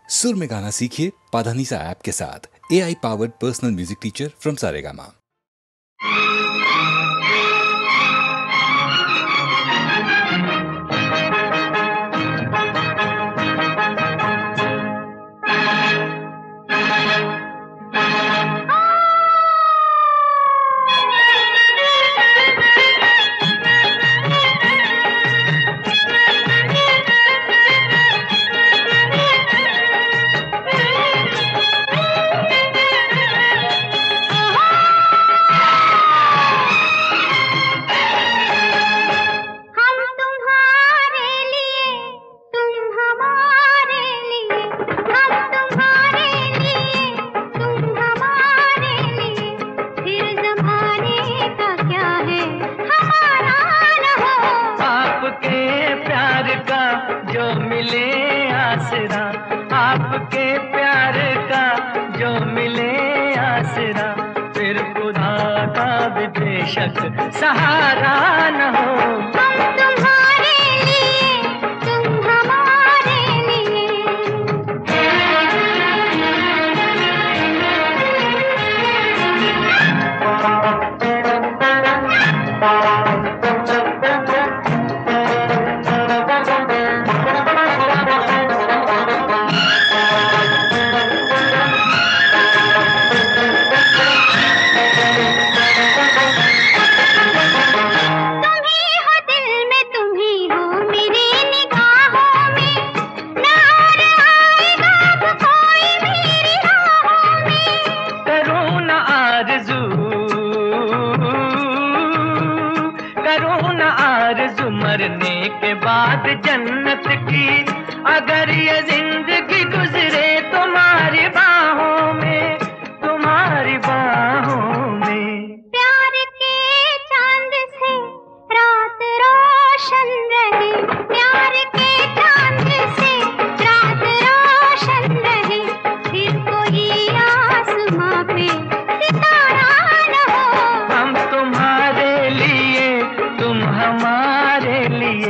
सुर में गाना सीखिए पाधानीसा ऐप के साथ। AI powered personal music teacher from Saregama. आपके प्यार का जो मिले आसरा, फिर खुदा का भी बेशक सहारा न हो। हम तुम्हारे लिए, तुम हमारे लिए। मरने के बाद जन्नत की, अगर ये जिंदगी गुजरे तुम्हारी बाहों में, तुम्हारी बाहों में। प्यार के चांद से रात रोशन रहे, प्यार के चांद से रात रोशन रहे, फिर कोई आसमां पे सितारा न हो। हम तुम्हारे लिए, तुम हमारे लिए।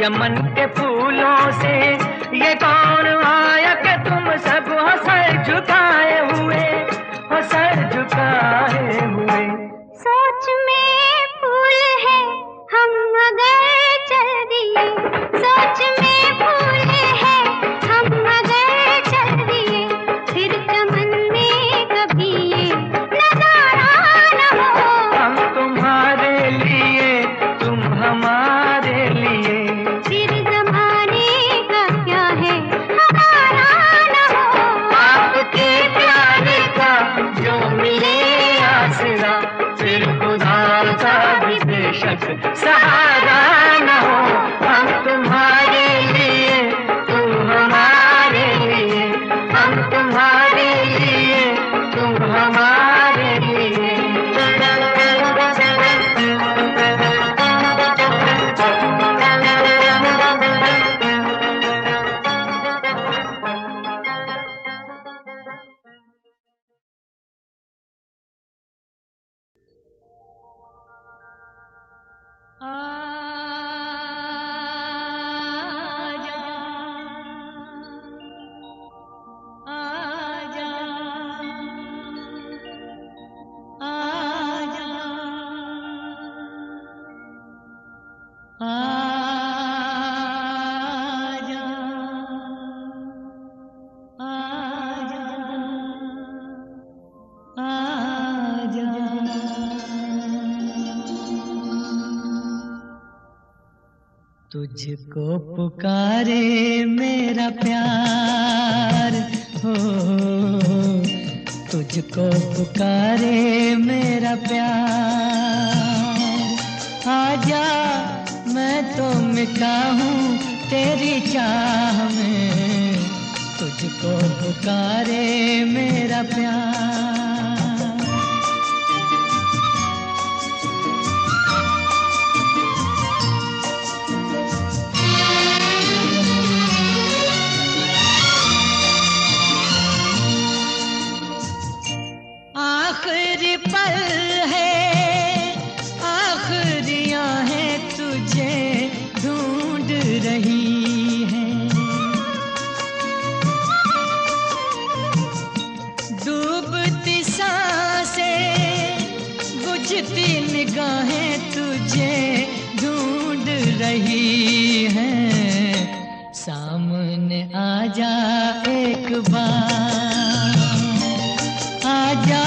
चमन के फूलों से ये कौन आया कि तुम सब हो सर झुकाए हुए, हो सर झुकाए हुए। सोच में फूल है हम अगर चल दिए, सोच में फूल है हम अगर चल दिए, फिर चमन में कभी ये नजारा न हो। हम तुम्हारे लिए, तुम हमारे लिए। फिर खुदा का भी बेशक सहारा न हो। हम तुम्हारे लिए, तुम हमारे लिए। हम तुम्हारे लिए, तुम हमारे लिए। तुझको पुकारे मेरा प्यार हो, तुझको पुकारे मेरा प्यार। मिटा हूँ तेरी चाह में, तुझको पुकारे मेरा प्यार। आखिरी पल है, आखिरियां हैं तुझे ढूंढ रही हैं, डूबती सांसें बुझती निगाहें तुझे ढूंढ रही हैं, सामने आजा एक बार, आजा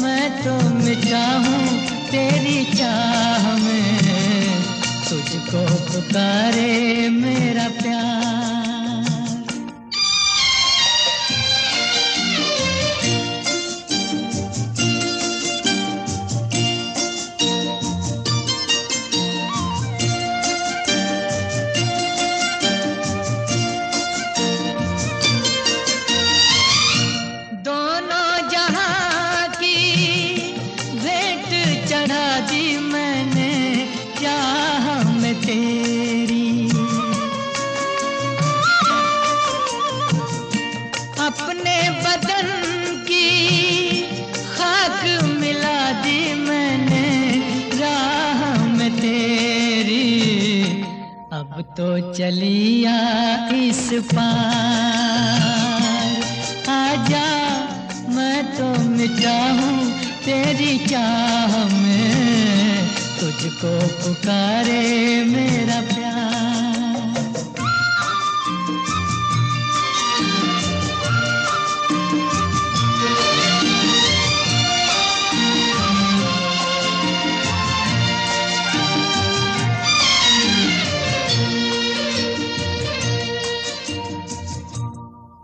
मैं तो मिटा हूँ तेरी चाह में, तुझको पुकारे मेरा प्यार। तेरी अपने बदन की खाक मिला दी मैंने राह में तेरी, अब तो चलिया इस पार, आजा मैं तो मिटा हूँ तेरी चाह में, तुझको पुकारे मेरा प्यार।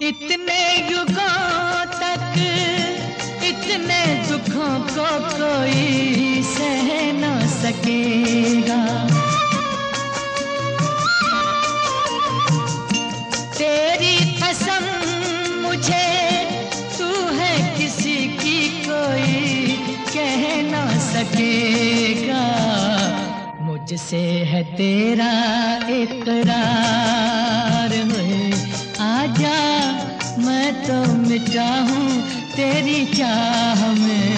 इतने युगों तक इतने दुखों को कोई सह न सकेगा, तेरी कसम मुझे तू है किसी की कोई कह न सकेगा, मुझसे है तेरा इकरार है, आजा मैं तो मिटा हूँ तेरी चाह में,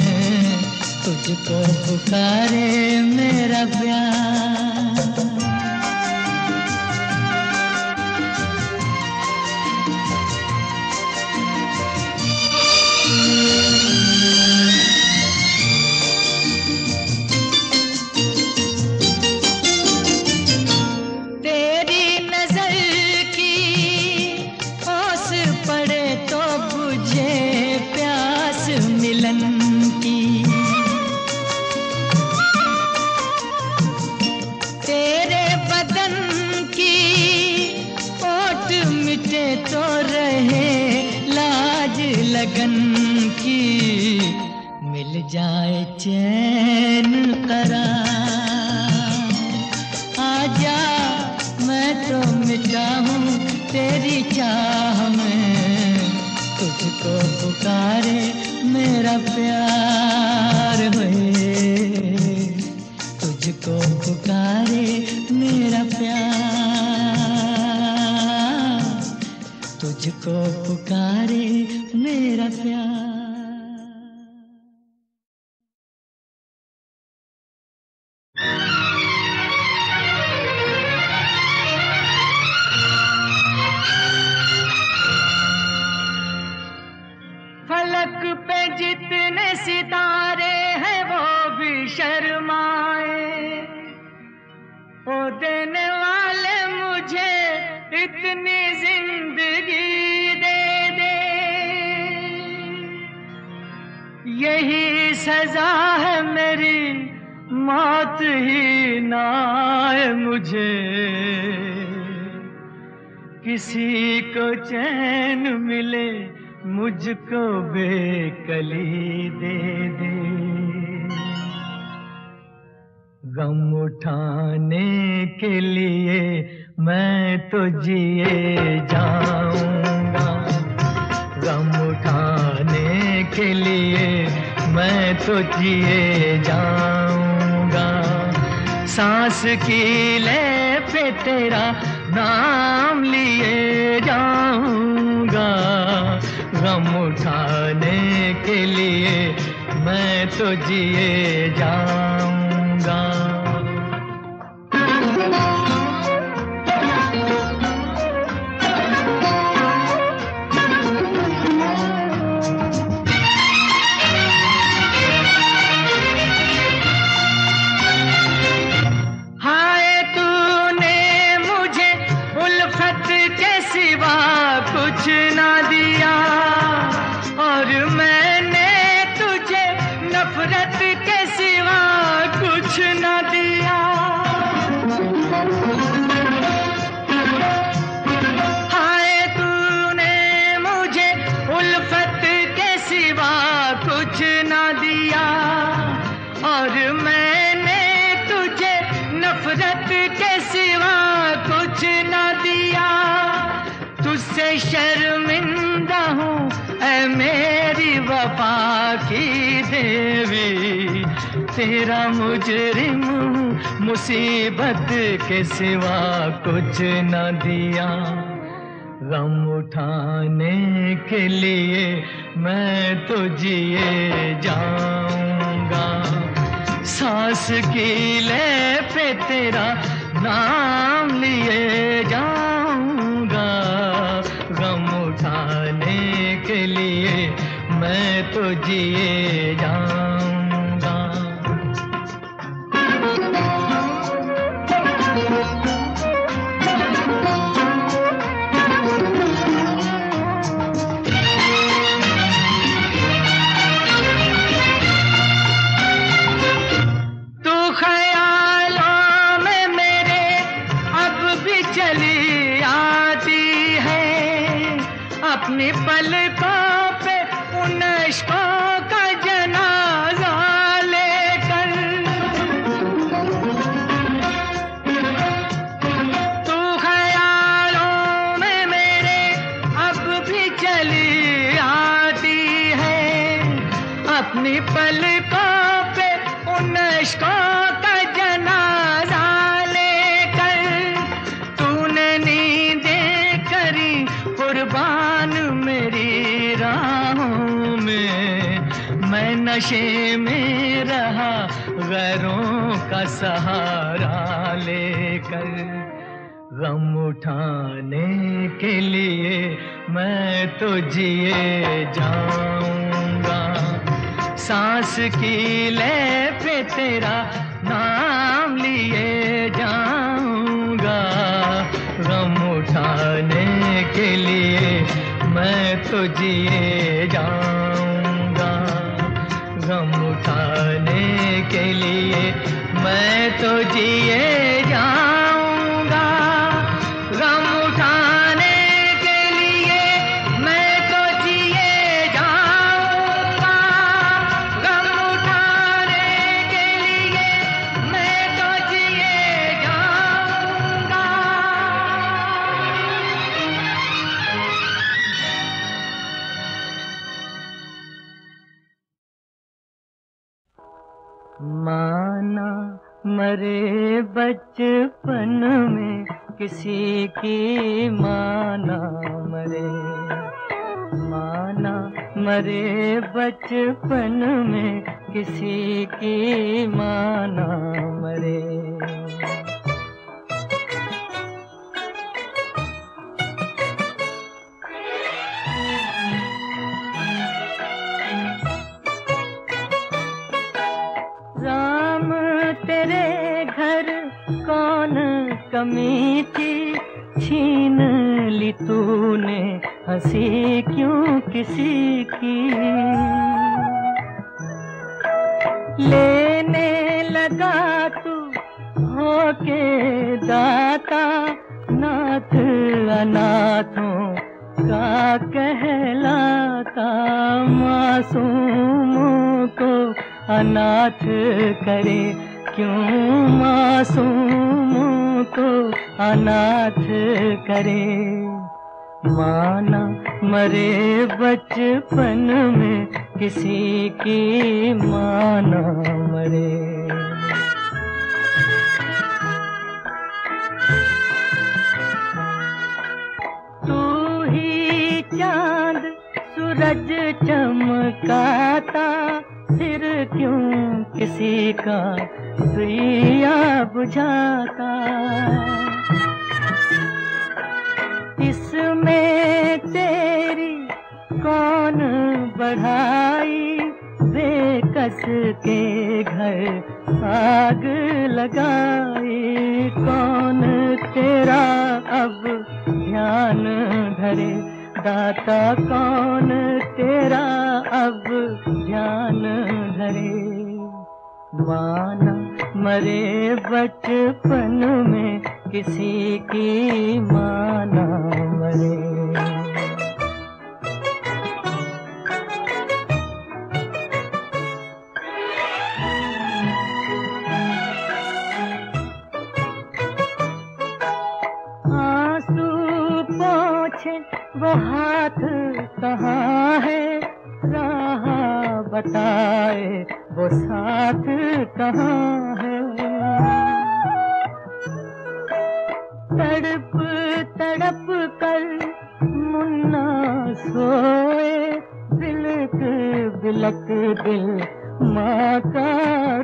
तुझको पुकारे मेरा प्यार। तेरी नजर की ओस पड़े तो बुझे प्यास मिलन की, तेरे बदन की ओट मिटे तो रहे लाज लगन की, मिल जाए चैन करार, आजा मैं तो मिटा हूँ तेरी चाह में, तुझको पुकारे मेरा प्यार है, तुझको पुकारे मेरा प्यार, तुझको पुकारे मेरा प्यार। फलक पे जितने सितारे हैं वो भी शर्माए, ओ देने वाले मुझे इतनी जिंदगी दे दे, यही सजा है मेरी मौत ही ना आए मुझे, किसी को चैन मिले मुझको बेकली दे दे, गम उठाने के लिए मैं तो जिए जाऊंगा, गम उठाने के लिए मैं तो जिए जाऊंगा। सांस की ले पे तेरा नाम लिए जाऊंगा, गम उठाने के लिए मैं तो जिए जाऊंगा। हाय तूने मुझे उल्फत के सिवा कुछ ना दिया, और मैंने तुझे नफरत के सिवा कुछ ना दिया। हाय तूने मुझे उल्फत के सिवा कुछ ना दिया, और मैंने तुझे नफरत के सिवा कुछ ना दिया। तुझसे शर्मिंदा हूँ ऐ मेरी वफा की देवी, तेरा मुजरिम हूँ मुसीबत के सिवा कुछ न दिया। गम उठाने के लिए मैं तो जिए जाऊंगा, सांस की ले पे तेरा नाम लिए जाऊंगा, गम उठाने के लिए मैं तो जिए जाऊंगा। तू ख्यालों में मेरे अब भी चली आती है, अपनी पलकों पे उन इश्कों का जनाजा लेकर। तू ख्यालों में मेरे अब भी चली आती है, अपनी पलकों पे उन इश्कों का जनाजा लेकर। तूने नींदें करी कुर्बान मेरी राहों में, मैं नशे में रहा गैरों का सहारा लेकर। गम उठाने के लिए मैं तो जिए जाऊंगा, सांस की ले पे तेरा नाम लिए जाऊंगा, गम उठाने के लिए मैं तो जिए जाऊंगा, गम उठाने के लिए मैं तो जिए जाऊंगा, गम उठाने के लिए मैं तो जिए जाऊंगा, गम उठाने के लिए मैं तो जिए जाऊंगा। माना मरे बचपन में किसी की माना मरे, माना मरे बचपन में किसी की माना मरे। राम तेरे घर कौन कमी थी, छीन ली तूने हंसी क्यों किसी की। लेने लगा तू होके दाता, नाथ अनाथों का कहलाता, मासूमों को अनाथ करे क्यों मासूमों को अनाथ करे। माना मरे बचपन में किसी की माना मरे। तू ही चांद सूरज चमकाता, फिर क्यों किसी का दिया बुझाता। इसमें तेरी कौन बढ़ाई, बेकस के घर आग लगाई। कौन तेरा अब ध्यान धरे, दाता कौन तेरा अब ध्यान धरे। माना मरे बचपन में किसी की माना मरे। आंसू पोंछे वो हाथ कहाँ है, राह बताए वो साथ कहाँ है। तड़प तड़प कर मुन्ना सोए, बिलक बिलक दिल माँ का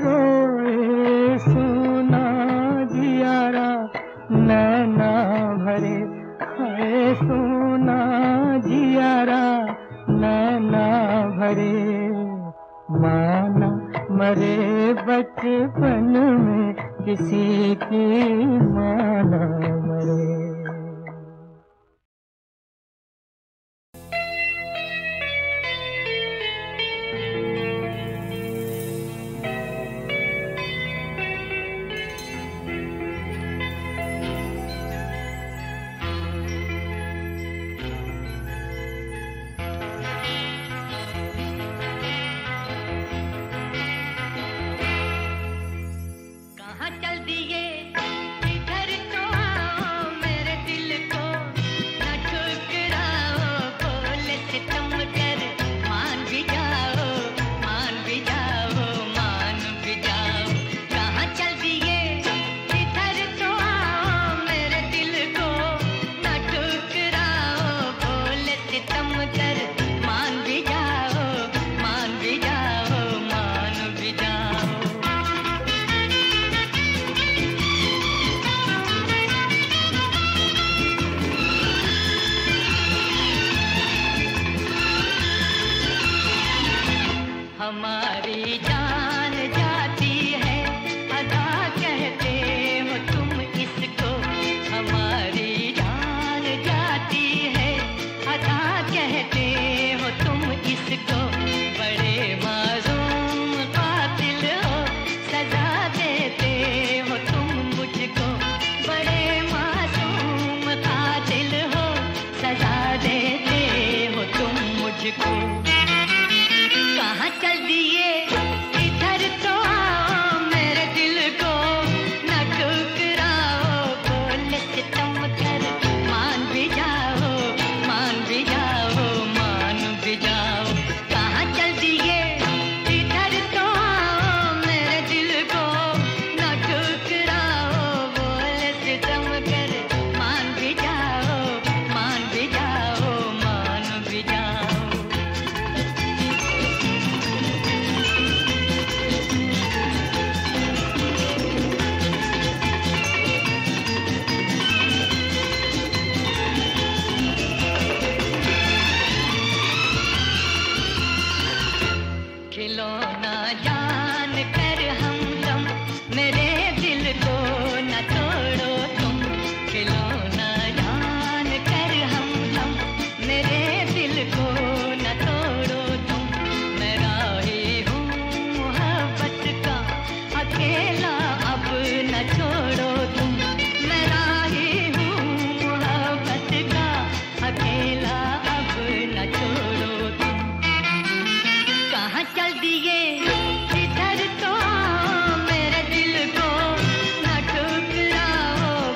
रोए। सुना जियारा नैना भरे, हाय सुना जियारा नैना भरे। माना मरे बचपन में किसी की माना मरे। हमारी जान जाती है अदा कहते हो तुम इसको। हमारी जान जाती है अदा कहते हो तुम इसको। बड़े मासूम कातिल हो सजा देते हो तुम मुझको। बड़े मासूम कातिल हो सजा देते हो तुम मुझको। कहाँ चल दिए इधर तो आओ, मेरे दिल को न ठुकराओ। बोले सितम कर मान भी जाओ, मान भी जाओ, मान भी जाओ। कहाँ चल दिए इधर तो आओ, मेरे दिल को न ठुकराओ। बोले सितम कर मान भी जाओ, मान भी जाओ, मान भी जाओ। खिलौना जान कर हमदम, मेरे दिल को न तोड़ो तुम। खिलौना जान कर हमदम, मेरे दिल को न तोड़ो तुम। मैं राही हूँ मोहब्बत का अकेला, अब न छोड़ो तुम। मैं राही हूँ मोहब्बत का अकेला, अब न छोड़ो तुम। कहाँ चल दिए इधर तो आओ, मेरे दिल को न ठुकराओ।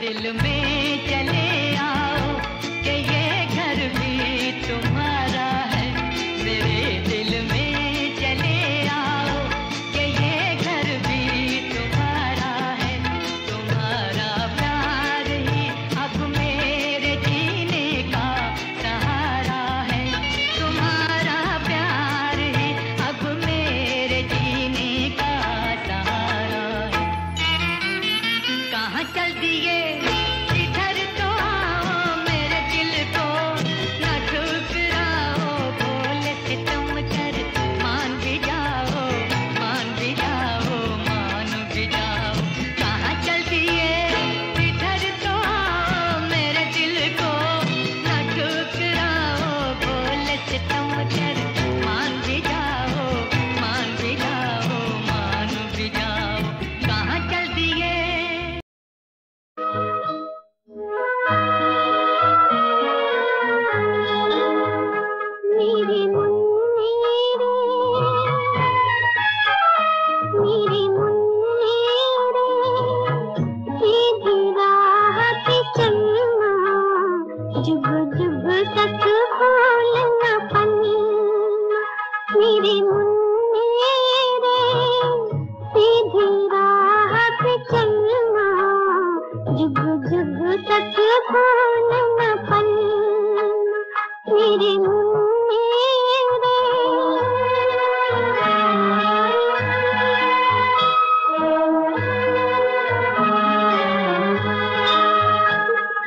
दिल में चले आओ कि ये घर भी तुम्हारा है। मेरे दिल में चले आओ कि ये घर भी तुम्हारा है। तुम्हारा प्यार ही अब मेरे जीने का सहारा है। तुम्हारा प्यार ही अब मेरे जीने का सहारा है। कहाँ चल दिए इधर तो आओ, मेरे दिल को न ठुकराओ। बोले सितम कर मान भी जाओ, मान भी जाओ, मान भी जाओ। कहाँ चल दिए इधर तो आओ, मेरे दिल को न ठुकराओ। बोले सितम कर मान भी जाओ, मान भी जाओ, मान भी जाओ। कहाँ चल दिए। मेरे मुन्ने रे, मेरे मुन्ने रे, सीधी राह पे चलना, जुग जुग तक भूलना पन्ना। मेरे मुन्ने रे, सीधी राह पे चलना, जुग जुग तक भूलना पन्ना। मेरे मुन्ने रे,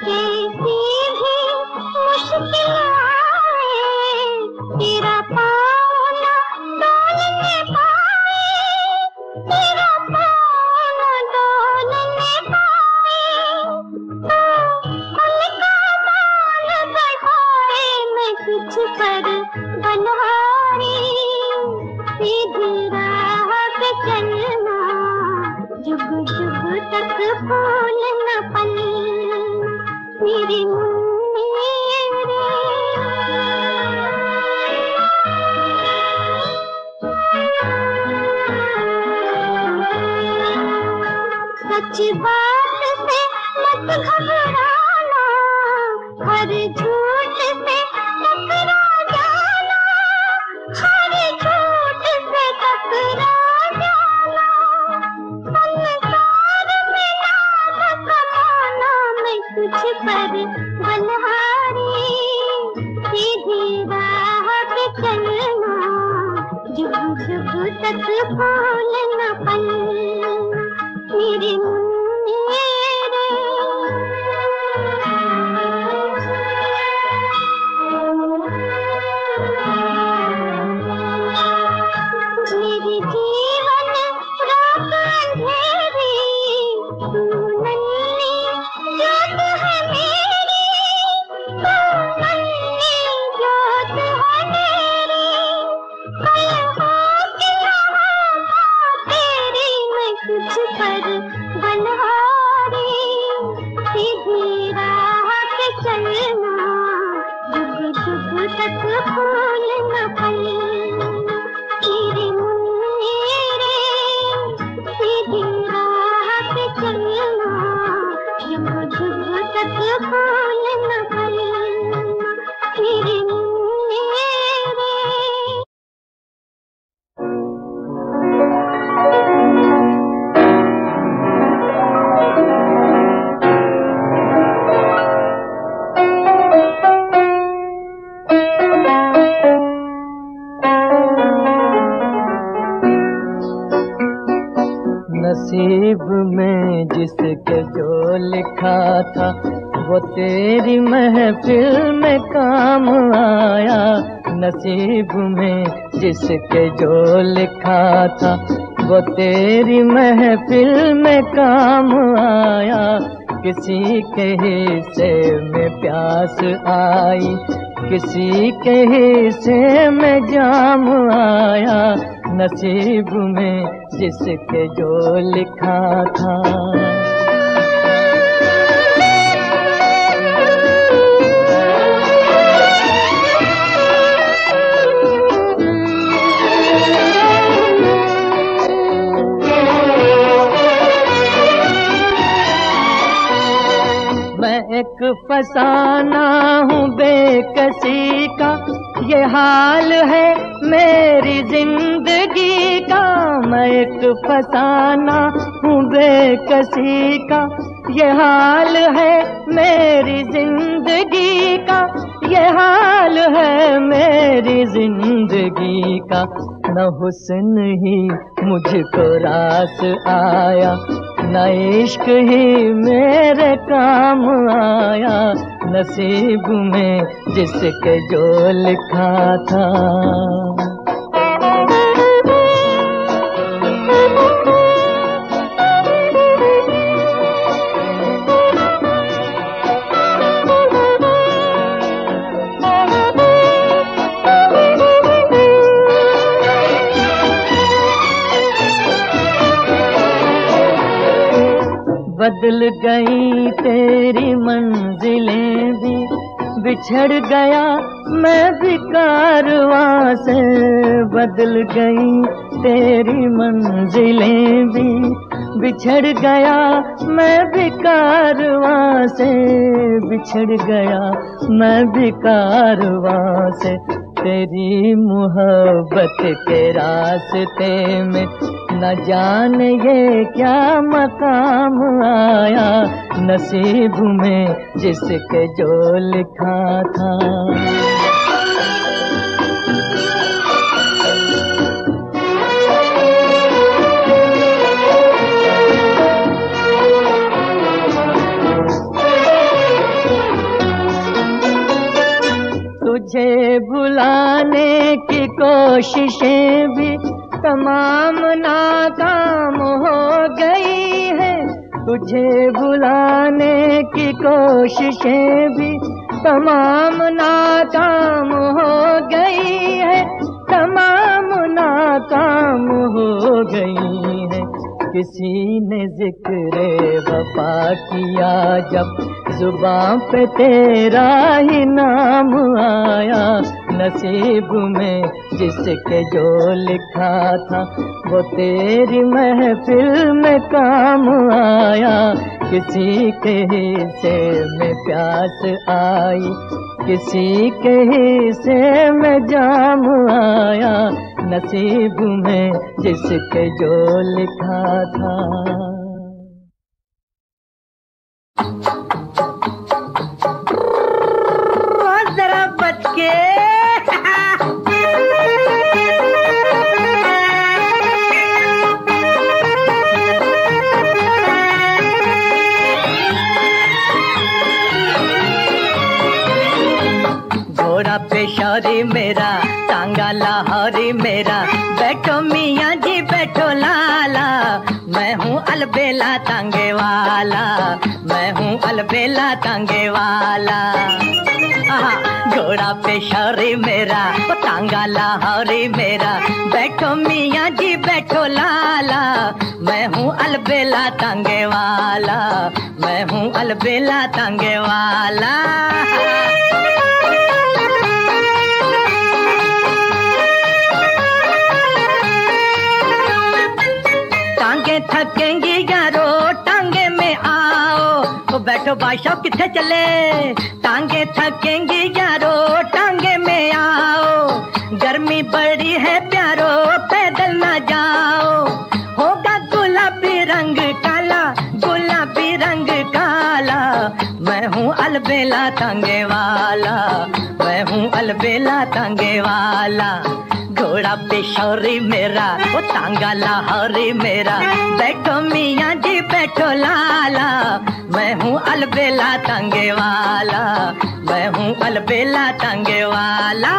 कैसी भी मुश्किल आए, तेरा पाँव न डोलने पाए, तेरा पाँव न डोलने पाए। उनका मान बढ़ाए मैं कुछ पर बनहारी, सीधी राह पे चलना, जुग जुग तक भूलना पन्ना। मेरे मुन्ने रे, सच बात से मत घबराना, हर झूठ से टकरा जाना, हर झूठ से टकरा जाना। संसार में नाम कमाना मैं कुछ पर बनहारी, सीधी राह पे चलना, जुग जुग तक भूलना पन्ना। मेरे मुन्ने रे, मेरे जीवन रात अंधेरी, तू नन्ही जोत है मेरी, तू नन्ही जोत है मेरी। कल हो कि न हो तेरी मैं कुछ पर बनहारी, सीधी राह पे चलना, जुग जुग तक भूलना पन्ना। मेरे मुन्ने रे, सीधी राह पे चलना, जुग जुग तक भूलना पन्ना। मेरे मुन्ने रे। नसीब में जिसके जो लिखा था, वो तेरी महफिल में काम आया। नसीब में जिसके जो लिखा था, वो तेरी महफिल में काम आया। किसी के हिस्से में प्यास आई, किसी के हिस्से में जाम आया। नसीब में जिसके जो लिखा था। एक फसाना हूँ बेकसी का, ये हाल है मेरी जिंदगी का। मैं एक फसाना हूँ बेकसी का, ये हाल है मेरी जिंदगी का, ये हाल है मेरी जिंदगी का। न हुस्न ही मुझको रास आया, न इश्क ही मेरे काम आया, नसीब में जिसके जो लिखा था। बदल गई तेरी मंजिलें भी, बिछड़ गया मैं भी कारवां से। बदल गई तेरी मंजिलें भी, बिछड़ गया मैं भी कारवां से। बिछड़ गया मैं भी कारवां से। तेरी मोहब्बत के रास्ते में न जाने ये क्या मकाम आया, नसीब में जिसके जो लिखा था। तुझे भुलाने की कोशिशें भी तमाम नाकाम हो गई है। तुझे भुलाने की कोशिशें भी तमाम नाकाम हो गई है, तमाम नाकाम हो गई है। किसी ने जिक्र वफा किया जब, जुबां पे तेरा ही नाम आया, नसीब में जिसके जो लिखा था वो तेरी महफिल में काम आया। किसी के हिस्से में प्यास आई, किसी के हिस्से में जाम आया, नसीब में जिसके जो लिखा था। जरा बच के घोड़ा पेशौरी मेरा, टांगा लाहौरी मेरा, बैठो मियाँ जी बैठो लाला। मैं हूँ अलबेला टांगे वाला, मैं हूँ अलबेला टांगे वाला। घोड़ा पेशौरी मेरा, टांगा लाहौरी मेरा, बैठो मियाँ जी बैठो लाला। मैं हूँ अलबेला टांगे वाला, मैं हूँ अलबेला टांगे वाला। टांगे थकेंगी यारो टांगे में आओ, तो बैठो बादशाह किथे चले। टांगे थकेंगी यारो टांगे में आओ, गर्मी बड़ी है प्यारो पैदल ना जाओ। होगा गुलाबी रंग काला, गुलाबी रंग काला। मैं हूँ अलबेला टांगे वाला, मैं हूँ अलबेला टांगे वाला। घोड़ा पेशौरी मेरा, वो टांगा लाहौरी मेरा, बैठो मियाँ जी बैठो लाला। मैं हूँ अलबेला टांगे वाला, मैं हूँ अलबेला टांगे वाला।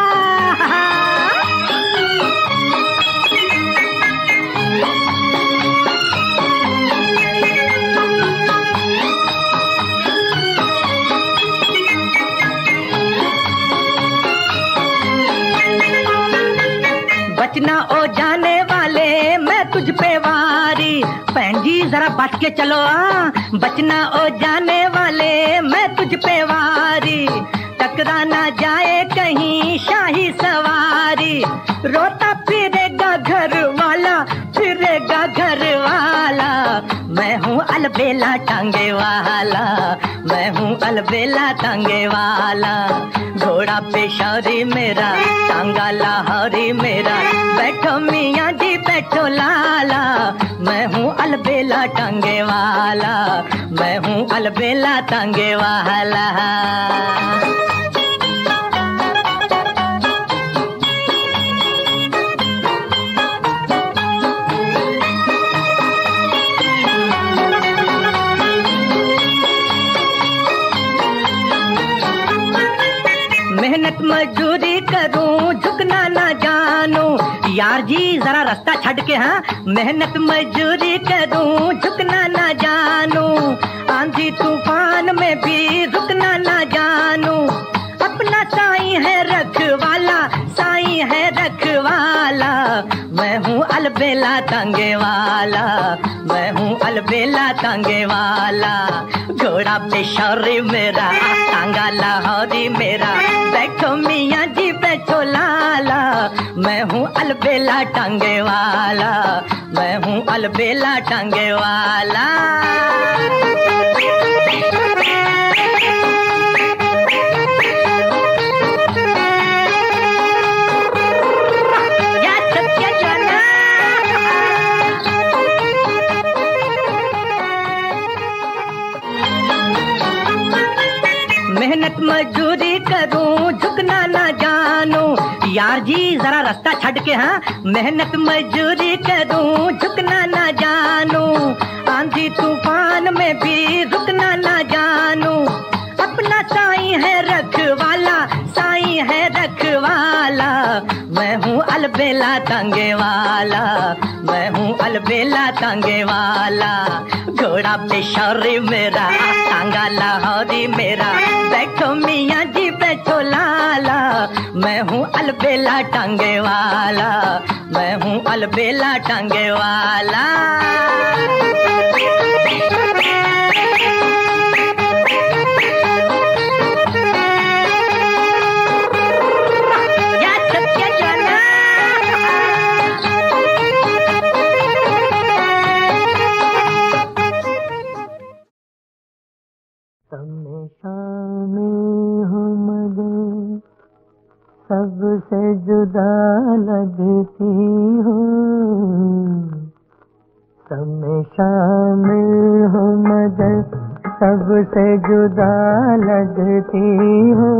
बचना ओ जाने वाले मैं तुझ पे वारी, बहन जी जरा बच के चलो। बचना ओ जाने वाले मैं तुझ पे वारी, टकरा ना जाए कहीं शाही सवारी। रोता फिरेगा घर वाला, फिरेगा घर वाला। मैं हूँ अलबेला टांगे वाला, मैं हूँ अलबेला टांगे वाला। घोड़ा पेशावरी मेरा, टांगा लाहौरी मेरा, बैठो मियाँ जी बैठो लाला, मैं हूँ अलबेला टांगे वाला, मैं हूँ अलबेला टांगे वाला। मेहनत मजदूरी करूं झुकना ना जानूं, यार जी जरा रास्ता छड़ के, हाँ मेहनत मजदूरी करूं झुकना ना जानूं, आंधी तूफान में भी रुकना ना जानूं, अपना साईं है रखवाला, साईं है रखवाला, मैं हूँ अलबेला टांगे वाला, मैं हूँ अलबेला टांगे वाला। घोड़ा पेशावरी मेरा, टांगा लाहौरी मेरा, बैठो मियाँ जी बैठो लाला, मैं हूँ अलबेला टांगे वाला, मैं हूँ अलबेला टांगे वाला। मेहनत मजदूरी करूं झुकना ना जानूं, यार जी जरा रास्ता छड़ के, हाँ मेहनत मजदूरी करूं झुकना ना जानूं, आंधी तूफान में भी रुकना ना जानूं, अपना साईं है रखवाला, साईं है रखवाला, मैं हूँ अलबेला टांगे वाला, मैं हूँ अलबेला टांगे वाला। घोड़ा पेशावरी मेरा, टांगा लाहौरी मेरा, बैठो मियाँ जी बैठो लाला, मैं हूँ अलबेला टांगे वाला, मैं हूँ अलबेला टांगे वाला। सबसे जुदा लगती हो, सब में शामिल हो मगर सबसे जुदा लगती हो,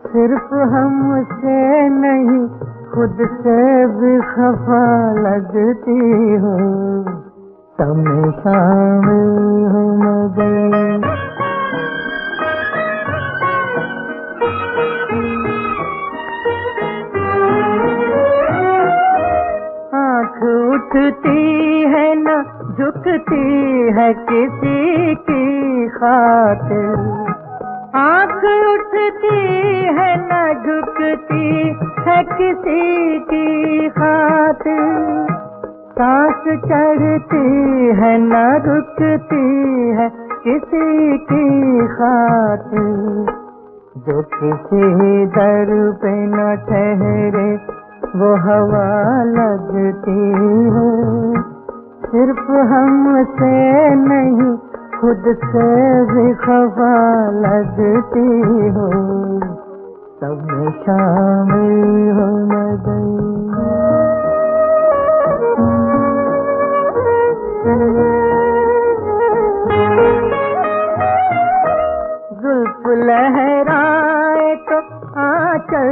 सिर्फ हमसे नहीं खुद से भी खफा लगती हो, सब में शामिल हो मगर। उठती है न झुकती है किसी की खातिर, आँख उठती है न झुकती है किसी की खातिर, सांस चढ़ती है न रुकती है किसी की खातिर, जो किसी दर पे न ठहरे वो हवा लगती हो, सिर्फ हमसे नहीं खुद से भी खफा लगती हो, सब में शामिल हो मगर। जुल्फ लहराए तो आंचल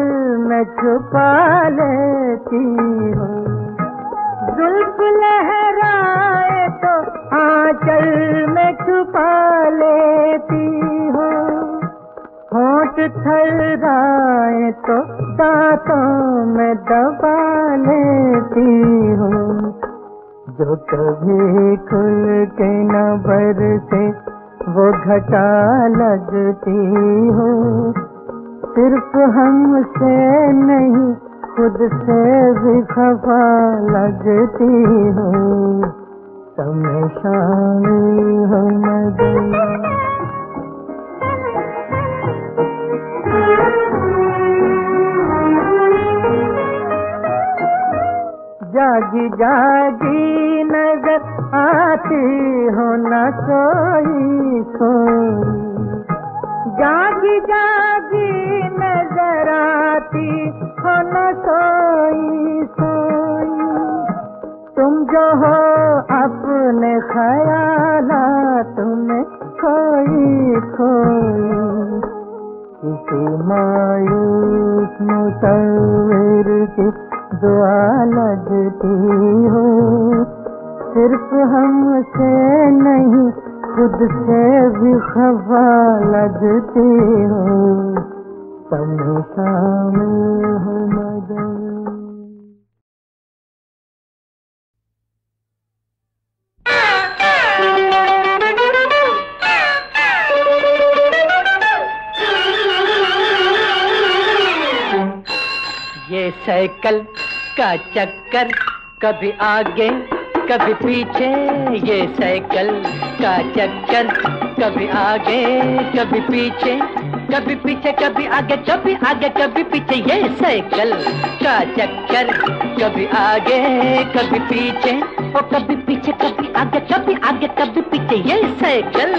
में छुपा लेती हो, जुल्फ लहराए तो आंचल में छुपा लेती हो, होंठ थर्राए तो दांतों में दबा लेती हो, जो कभी खुल के न बरसे वो घटा लगती हो, सिर्फ हमसे नहीं खुद से भी खफा लगती हो, सब में शामिल हो मगर। जागी जागी नजर आती हो न कोई कोई, जागी जागी नजर आती हो न कोई कोई, तुम जो हो अपने ख्यालात में खोई खोई, किसी मायूस मुसव्विर की दुआ लगती हो, सिर्फ हमसे नहीं खुद से भी खफा लगती हो, तुम शामिल हो मगर। ये साइकिल का चक्कर कभी आगे कभी पीछे, ये साइकिल का चक्कर कभी आगे कभी पीछे, कभी पीछे कभी आगे कभी आगे कभी पीछे, ये साइकिल का चक्कर कभी आगे कभी पीछे, और कभी पीछे कभी आगे कभी आगे कभी पीछे, ये साइकिल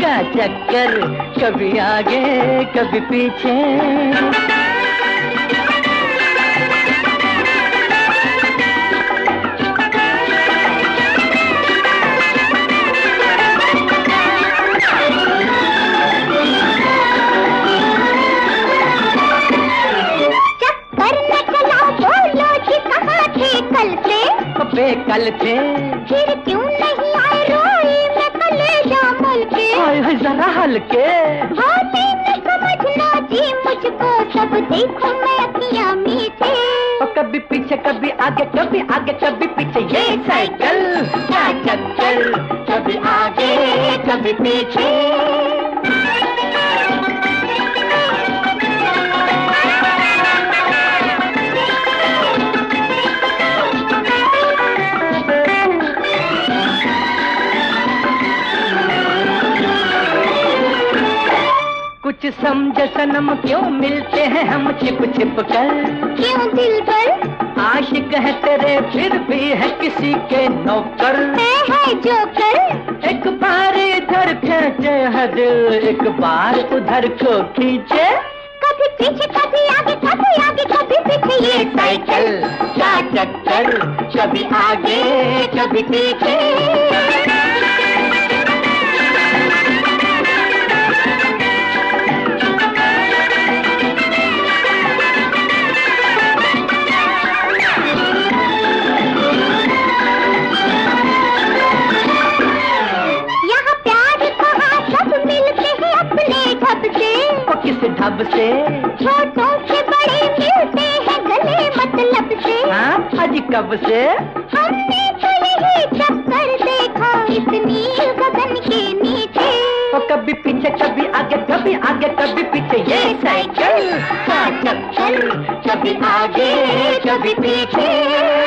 का चक्कर कभी आगे कभी पीछे। कल थे फिर क्यों नहीं आए रोई मैं कलेजा मल के, आए जरा हल्के बातें न समझना जी मुझको, सब देखो मैं अखियां मीठे, और कभी पीछे कभी आगे कभी आगे कभी पीछे, ये साइकिल का चक्कर कभी आगे कभी पीछे। कुछ समझ सनम क्यों मिलते हैं हम छिप छिप कर, क्यों दिल पर आशिक है तेरे फिर भी है किसी के नौकर, है जोकर, एक बार इधर खींचे है दिल एक बार उधर को खींचे, कभी पीछे कभी आगे कभी आगे कभी पीछे, ये साइकिल का चक्कर कभी आगे कभी पीछे। किस ढब से छोटों से बड़े मिलते हैं गले मतलब से, हाँ अजी कब से हमने तो यही चक्कर देखा इस नील गगन के नीचे, और कभी पीछे कभी आगे कभी पीछे, ये साइकिल का चक्कर कभी आगे कभी पीछे।